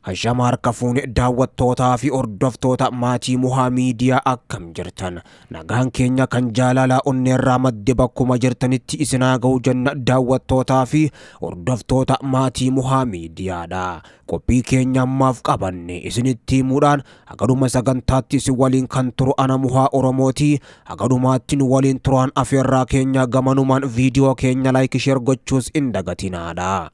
Ashamaar kafuun daawwattootaa fi hordoftoota maatii Muhaa Miidiyaa akkam jirtan nagaan keenya kan jaalalaa onneerraa madde bakkuma jirtanitti isinaa ga'u jenna daawwattootaa fi hordoftoota maatii Muhaa Miidiyaadha. Qophii keenya ammaaf qabanne isinitti himuudhaan hagadhuma sagantaatti isin waliin kan turu ana Muhaa Oromooti. Hagadhumaatti nu waliin turaan afeerraa keenya gamanumaan viidiyoo keenya like share gochuus hin dagatinaadha.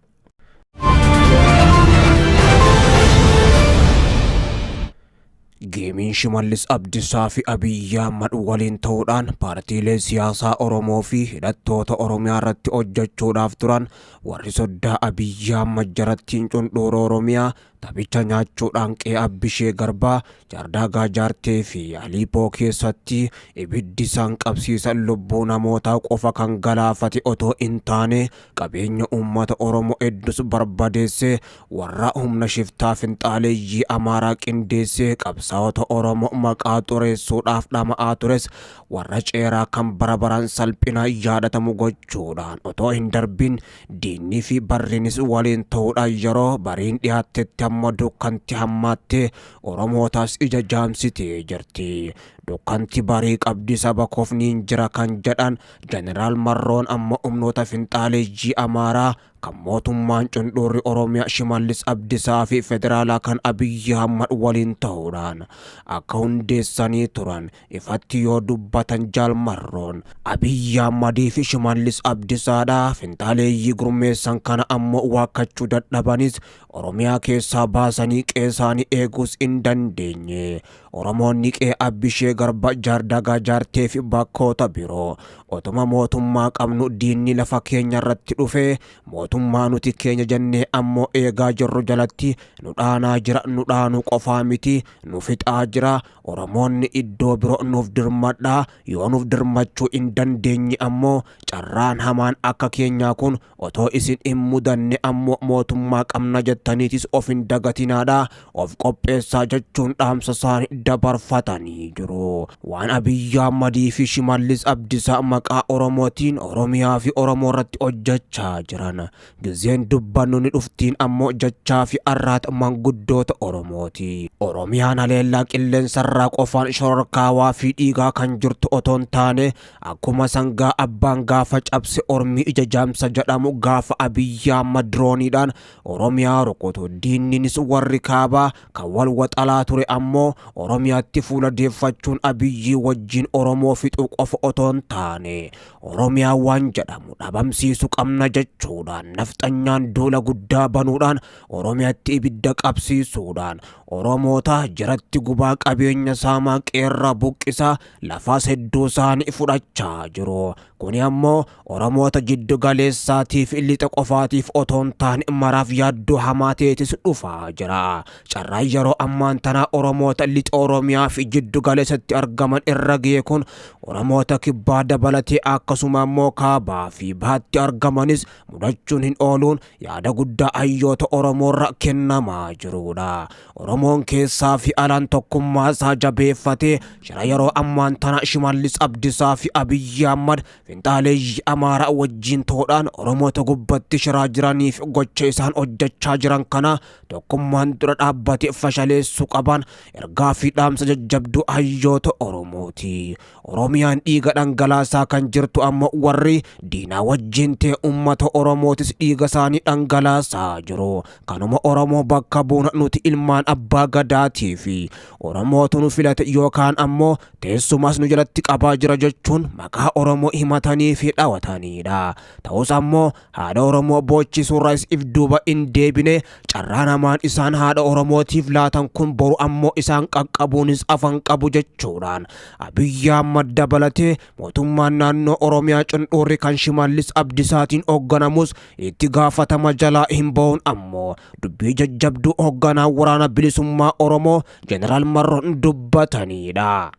Geemiin Shimallis Abdiisaa fi Abiyyi Ahmad waliin ta'uudhaan paartiilee siyaasaa Oromoo fi hidhattoota Oromiyaa irratti hojjechuudhaaf turan warri soddaa Abiyyi Ahmad jarattiin cundhuura Oromiyaa taphicha nyaachuudhaan qe'ee Abbishee Garbaa Jaardagaa Jaartee fi Aliipoo keessatti ibiddi isaan qabsiisan lubbuu namootaa qofa kan galaafate otoo hin taane qabeenya uummata Oromoo hedduus barbadeessee warra humna shiftaa finxaaleeyyii Amaaraa qindeessee qabsaa'ota Oromoo maqaa xureessuudhaaf dhama'aa tures warra ceeraa kan barabaraan salphina yaadatamu gochuudhaan otoo hin darbin diinni fi barriinis waliin ta'uudhaan yeroo bariin dhiyaattetti amma dukkanti hammaattee Oromootaas ija jaamsitee jirti. Dukkanti barii qabdi saba kofniin jira kan jedhan Jeneraal Marroon amma humnoota finxaaleeyyii Amaaraa kan mootummaan cundhuurri Oromiyaa Shimallis Abdiisaa fi federaalaa kan Abiyyi Ahmad waliin ta'uudhaan akka hundeessanii turan ifatti yoo dubbatan Jaal Marroon Abiyyi Ahmadii fi Shimallis Abdiisaadha. Finxaaleeyyii gurmeessan kana ammoo waakkachuu dadhabanis Oromiyaa keessaa baasanii qeesaanii eeguus hin dandeenye. Oromoonni qe'ee Abbishee Garbaa Jaardagaa Jaartee fi bakkoota biroo otuma mootummaa qabnu diinni lafa keenya irratti dhufee mootummaa nuti keenya jennee ammoo eegaa jirru jalatti nu dhaanaa jira. Nu dhaanuu qofaa miti nu fixaa jira. Oromoonni iddoo biroo nuuf dirmadhaa. Yoo nuuf dirmachuu hin dandeenye ammoo carraan hamaan akka keenyaa kun otoo isin hin mudanne ammoo mootummaa qabna jettaniitis of hin dagatinaadha. Of qopheessaa jechuun dhaamsa isaanii dabarfatanii jiru. Waan Abiyyi Ahmadii fi Shimallis Abdiisaa maqaa Oromootiin Oromiyaa fi Oromoo irratti hojjechaa jiran gizeen dubbannu ni dhuftiin ammoo jechaa fi arraata manguddoota Oromooti. Oromiyaan haleellaa qilleensarraa qofaan shororkaawaa fi dhiigaa kan jirtu otoo hin taane akkuma sangaa abbaan gaafa cabse ormi ija jaamsa jedhamu gaafa Abiyyi Ahmad dirooniidhaan Oromiyaa rukutu diinninis warri kaabaa kan wal waxalaa ture ammoo Oromiyaatti fuula deeffachuun Abiyyi wajjin Oromoo fixuu qofa otoo hin taane Oromiyaa waan jedhamu dhabamsiisu qabna jechuudhaan nafxanyaan duula guddaa banuudhaan Oromiyaatti ibidda qabsiisuudhaan Oromoota jiratti gubaa qabeenya saamaa qeerraa buqqisaa lafaas hedduu isaanii fudhachaa jiru. Kuni ammoo Oromoota jiddu galeessaatiif lixa qofaatiif otoo hin taane maraaf yaaddoo hamaa ta'etis dhufaa jira. Carraan yeroo ammaan tanaa Oromoota lixa Oromiyaa fi jiddu galeessatti argaman irra ga'e kun Oromoota kibbaa dabalatee akkasuma ammoo kaabaa fi baatti argamanis mudachuun hin ooluun yaada guddaa hayyoota Oromoorra kennamaa jirudha. Oromoon keessaa fi alaan tokkummaa isaa jabeeffatee shira yeroo ammaan tana Shimallis Abdiisaa fi Abiyyi Ahmad finxaaleeyyii Amaaraa wajjin ta'uudhaan Oromoota gubbatti shiraa jiraniif gocha isaan hojjechaa jiran kana tokkummaan dura dhaabbate fashaleessuu qaban ergaa fi dhaamsa jajjabduu hayyoota Oromooti. Oromiyaan dhiiga dhangalaasaa kan jirtu ammoo warri diinaa wajjin ta'e uummata Oromootis dhiiga isaanii dhangalaasaa jiru. Kanuma Oromoo bakka buuna nuti ilmaan abbaa gadaatii fi Oromootu nu filate yookaan ammoo teessumas nu jalatti qabaa jira jechuun maqaa Oromoo himatanii fi dhaawatanidha. Ta'us ammoo haadha Oromoo boochisuurraas if duuba hin deebine carraan hamaan isaan haadha Oromootiif laatan kun boru ammoo isaan qaqqabuunis afan qabu jechuudhaan Abiyyi Ahmad dabalatee mootummaan naannoo Oromiyaa cundhuurri kan Shimallis Abdiisaatiin hoogganamus itti gaafatama jalaa hin ba'uun ammoo dubbii jajjabduu hoogganaa waraana bilisummaa Oromoo Jeneraal Marroon dubbatanidha.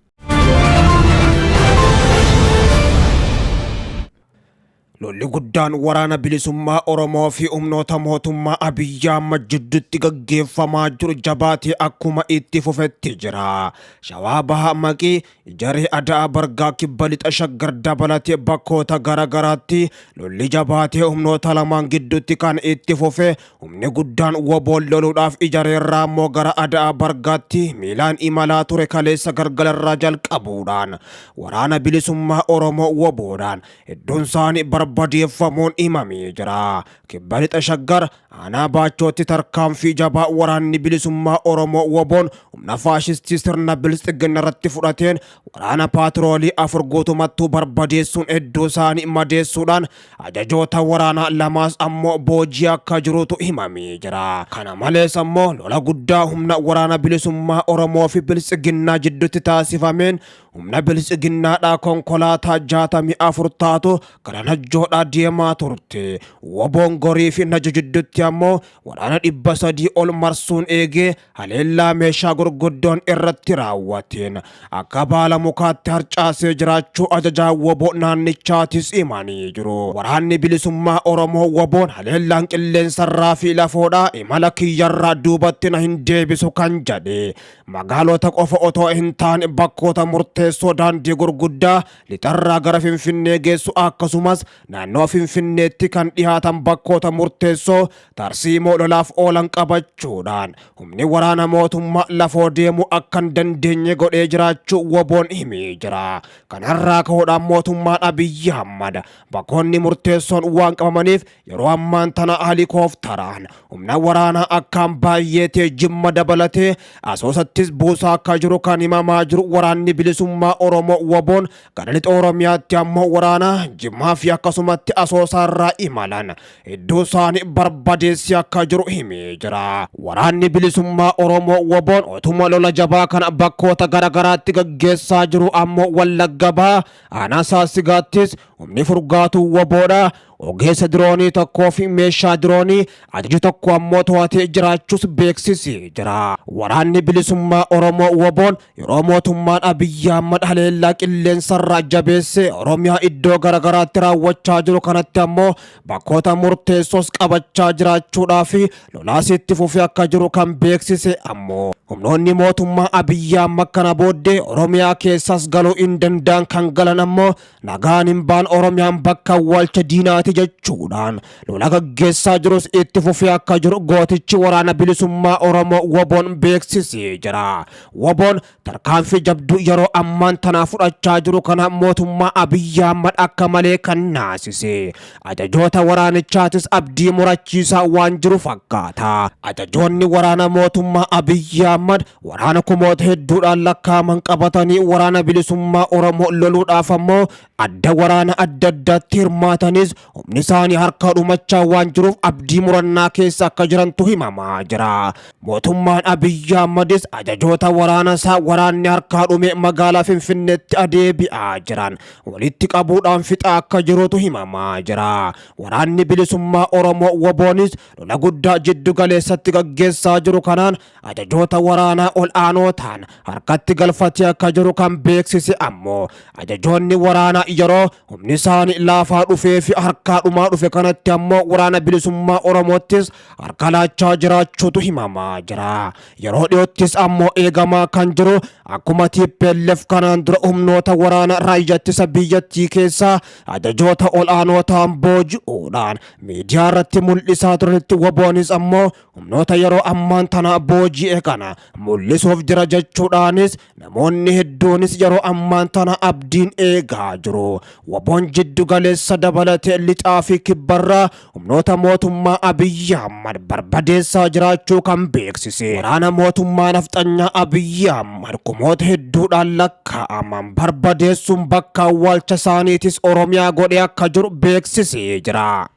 lolli guddaan waraana bilisummaa Oromoo fi humnoota mootummaa Abiyyi Ahmad jidduutti gaggeeffamaa jiru jabaatee akkuma itti fufetti jira. Shawaa Bahaa Maqii, Jaree Adaa Bargaa Kibba Lixa Shaggar dabalatee bakkoota garagaraatti lolli jabaatee humnoota lamaan gidduutti kan itti fufe. Humni guddaan woboon loluudhaaf Jareerraa immoo gara Adaa Bargaatti miilaan imalaa ture kaleessa galgalarraa jalqabuudhaan waraana bilisummaa Oromoo woboodhaan hedduun isaanii barbadeeffamuun himamee jira. Kibba Lixa Shaggar aanaa Baachootti tarkaanfii jabaa waraanni bilisummaa Oromoo woboon humna faashistii sirna bilisiginna irratti fudhateen waraana paatroolii 4 guutumattuu barbadeessuun hedduu isaanii madeessuudhaan ajajoota waraanaa lamaas ammoo boojii akka jirutu himamee jira. Kana malees ammoo lola guddaa humna waraana bilisummaa Oromoo fi bilisiginnaa jidduutti taasifameen humna bilisiginnaadhaa konkolaataa 64 taatu gara Najjoodhaa deemaa turte. Woboon Gorii fi Najjo jidduutti ammoo waraana 300 ol marsuun eegee haleellaa meeshaa gurguddoon irratti raawwateen akka baala mukaatti harcaasee jiraachuu ajajaa woboo naannichaatis himanii jiru. Waraanni bilisummaa Oromoo woboon haleellaan qilleensarraa fi lafoodhaa imala kiyyarraa duubatti na hin deebisu kan jedhe. Magaalota qofa otoo hin taane bakkoota murteessoo daandii gurguddaa lixarraa gara Finfinnee geessu akkasumas naannoo Finfinneetti kan dhihaatan bakkoota murteessoo tarsiimoo lolaaf oolan qabachuudhaan humni waraana mootummaa lafoo deemu akka hin dandeenye godhee jiraachuu woboon himee jira. Kanarraa ka'uudhaan mootummaan Abiyyi Ahmad bakkoonni murteessoon waan qabamaniif yeroo ammaan tana helikoophteraan humna waraanaa akkaan baay'atee Jimma dabalatee Asoosattis buusaa akka jiru kan himamaa jiru. Waraanni bilisummaa Oromoo woboon gara lixa Oromiyaatti ammoo waraana Jimmaa fi akkasumatti Asoosaarraa imalan hedduu isaanii barbadeessee akka jiru himee jira. Waraanni bilisummaa Oromoo woboon otuma lola jabaa kana bakkoota garagaraatti gaggeessaa jiru ammoo Wallagga Bahaa aanaa Saasigaattis humni furgaatuu woboodha. Ogeessa diroonii tokkoo fi meeshaa diroonii ajaju tokko ammoo to'atee jiraachuus beeksisee jira. Waraanni bilisummaa Oromoo woboon yeroo mootummaan Abiyyi Ahmad haleellaa qilleensarraa jabeessee Oromiyaa iddoo garagaraatti raawwachaa jiru kanatti ammoo bakkoota murteessoos qabachaa jiraachuudhaa fi lolaas itti fufee akka jiru kan beeksise ammoo humnoonni mootummaa Abiyyi Ahmad kana booddee Oromiyaa keessas galuu hin danda'an kan galan ammoo nagaan hin baan Oromiyaan bakka awwaalcha diinaati jechuudhaan lola gaggeessaa jirus itti fufee akka jiru gootichi waraana bilisummaa Oromoo woboon beeksisee jira. Woboon tarkaanfii jabduu yeroo ammaan tanaa fudhachaa jiru kana mootummaa Abiyyi Ahmad akka malee kan naasise. Ajajoota waraanichaatis abdii murachiisaa waan jiru fakkaata. Ajajoonni waraana mootummaa Abiyyi Ahmad waraana kumoota hedduudhaan lakkaaman qabatanii waraana bilisummaa Oromoo loluudhaaf ammoo adda waraana adda addaatti hirmaatanis humni isaanii harka dhumachaa waan jiruuf abdii murannaa keessa akka jirantu himamaa jira. Mootummaan Abiyyi Ahmadis ajajoota waraana isaa waraanni harkaa dhume magaalaa Finfinneetti adeebi'aa jiran walitti qabuudhaan fixaa akka jirutu himamaa jira. Waraanni bilisummaa Oromoo woboonis lola guddaa jiddu galeessatti gaggeessaa jiru kanaan ajajoota waraanaa ol aanootaan harkatti galfatee akka jiru kan beeksise ammoo ajajoonni waraanaa yeroo humni isaanii laafaa dhufee fi harkaa dhumaa dhufe kanatti ammoo waraana bilisummaa Oromoottis harka laachaa jiraachuutu himamaa jira. Yeroo dhiyoottis ammoo eegamaa kan jiru akkuma TPLF kanaan dura humnoota waraana raayyaa ittisa biyyattii keessaa ajajoota ol aanootaan booji'uudhaan miidiyaa irratti mul'isaa turanitti woboonis ammoo humnoota yeroo ammaan tana booji'e kana mul'isuuf jira jechuudhaanis namoonni hedduunis yeroo ammaan tana abdiin eegaa jiru. Woboon jiddu galeessa dabalatee lixaa fi kibbarraa humnoota mootummaa Abiyyi Ahmad barbadeessaa jiraachuu kan beeksise. Waraana mootummaa nafxanyaa Abiyyi Ahmad kumoota hedduudhaan lakkaa'aman barbadeessuun bakka awwaalcha isaaniitis Oromiyaa godhee akka jiru beeksisee jira.